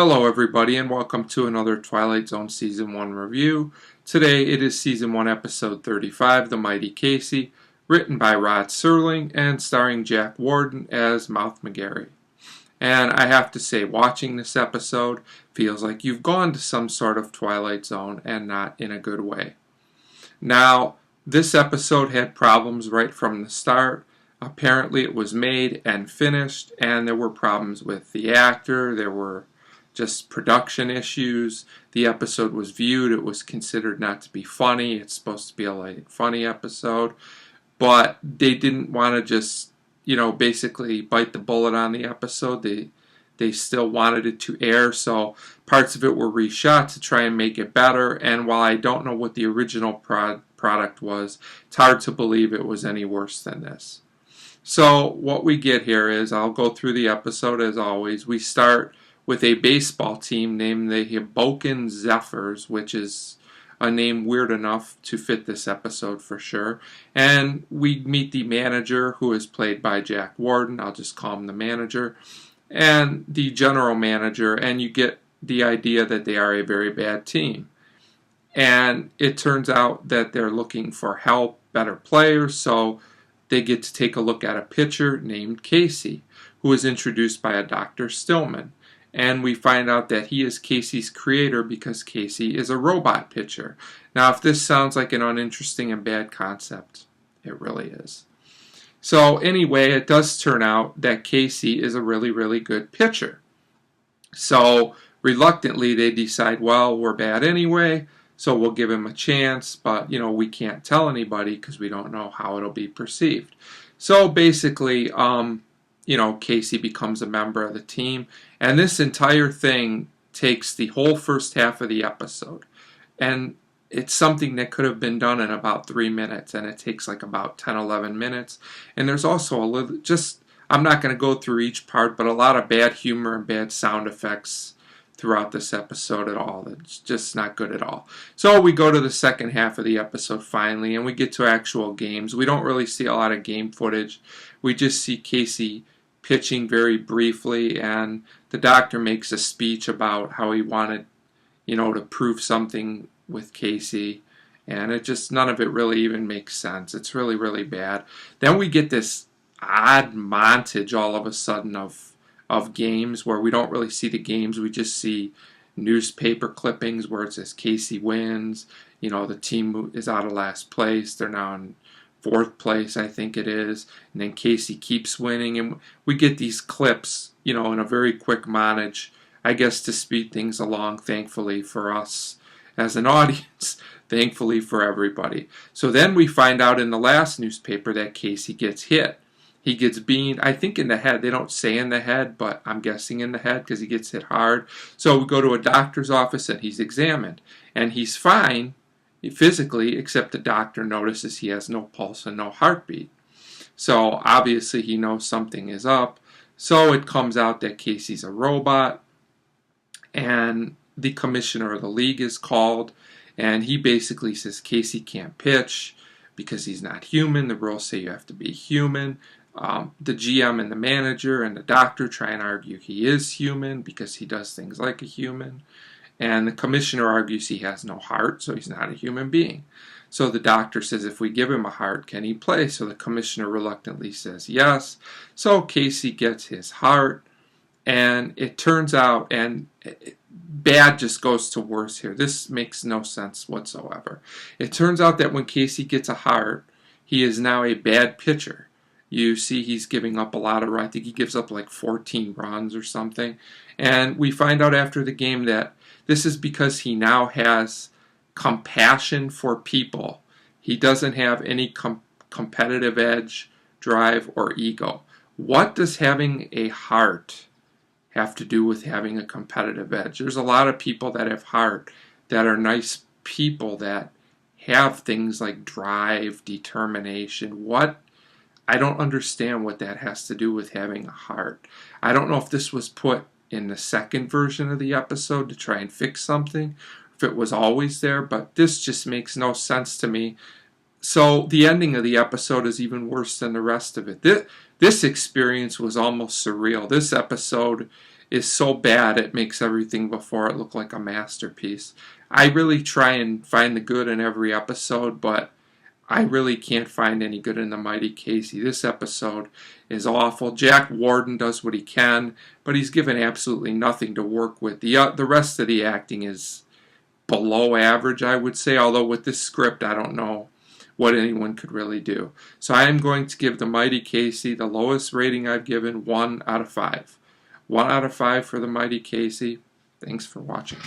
Hello everybody and welcome to another Twilight Zone Season 1 review. Today it is Season 1 Episode 35, The Mighty Casey, written by Rod Serling and starring Jack Warden as Mouth McGarry. And I have to say, watching this episode feels like you've gone to some sort of Twilight Zone and not in a good way. Now, this episode had problems right from the start. Apparently it was made and finished, and there were problems with the actor, there were just production issues. The episode was viewed, it was considered not to be funny. It's supposed to be a light, funny episode. But they didn't want to just, basically bite the bullet on the episode. They still wanted it to air, so parts of it were reshot to try and make it better. And while I don't know what the original product was, it's hard to believe it was any worse than this. So what we get here is, I'll go through the episode as always. We start with a baseball team named the Hoboken Zephyrs, which is a name weird enough to fit this episode for sure. And we meet the manager, who is played by Jack Warden. I'll just call him the manager. And the general manager, and you get the idea that they are a very bad team. And it turns out that they're looking for help, better players, so they get to take a look at a pitcher named Casey, who is introduced by a Dr. Stillman. And we find out that he is Casey's creator because Casey is a robot pitcher. Now, if this sounds like an uninteresting and bad concept, it really is. So anyway, it does turn out that Casey is a really, really good pitcher. So reluctantly, they decide, well, we're bad anyway, so we'll give him a chance, but, we can't tell anybody because we don't know how it'll be perceived. So basically, Casey becomes a member of the team, and this entire thing takes the whole first half of the episode. And it's something that could have been done in about 3 minutes, and it takes like about 10, 11 minutes. And there's also a little, I'm not going to go through each part, but a lot of bad humor and bad sound effects throughout this episode at all. It's just not good at all. So we go to the second half of the episode finally, and we get to actual games. We don't really see a lot of game footage. We just see Casey pitching very briefly, and the doctor makes a speech about how he wanted, to prove something with Casey, and none of it really even makes sense. It's really, really bad. Then we get this odd montage all of a sudden of games where we don't really see the games. We just see newspaper clippings where it says Casey wins. The team is out of last place. They're now in fourth place, I think it is. And then Casey keeps winning. And we get these clips, in a very quick montage, I guess to speed things along, thankfully for us as an audience, thankfully for everybody. So then we find out in the last newspaper that Casey gets hit. He gets beamed, I think in the head. They don't say in the head, but I'm guessing in the head because he gets hit hard. So we go to a doctor's office and he's examined. And he's fine physically, except the doctor notices he has no pulse and no heartbeat. So obviously he knows something is up. So it comes out that Casey's a robot. And the commissioner of the league is called. And he basically says Casey can't pitch because he's not human. The rules say you have to be human. The GM and the manager and the doctor try and argue he is human because he does things like a human. And the commissioner argues he has no heart, so he's not a human being. So the doctor says, if we give him a heart, can he play? So the commissioner reluctantly says yes. So Casey gets his heart, and it turns out, and bad just goes to worse here. This makes no sense whatsoever. It turns out that when Casey gets a heart, he is now a bad pitcher. You see he's giving up a lot of runs. I think he gives up like 14 runs or something. And we find out after the game that this is because he now has compassion for people. He doesn't have any competitive edge, drive, or ego. What does having a heart have to do with having a competitive edge? There's a lot of people that have heart, that are nice people, that have things like drive, determination. I don't understand what that has to do with having a heart. I don't know if this was put in the second version of the episode to try and fix something, if it was always there, but this just makes no sense to me. So the ending of the episode is even worse than the rest of it. This experience was almost surreal. This episode is so bad it makes everything before it look like a masterpiece. I really try and find the good in every episode, but I really can't find any good in The Mighty Casey. This episode is awful. Jack Warden does what he can, but he's given absolutely nothing to work with. The rest of the acting is below average, I would say, although with this script, I don't know what anyone could really do. So I am going to give The Mighty Casey the lowest rating I've given, 1 out of 5. 1 out of 5 for The Mighty Casey. Thanks for watching.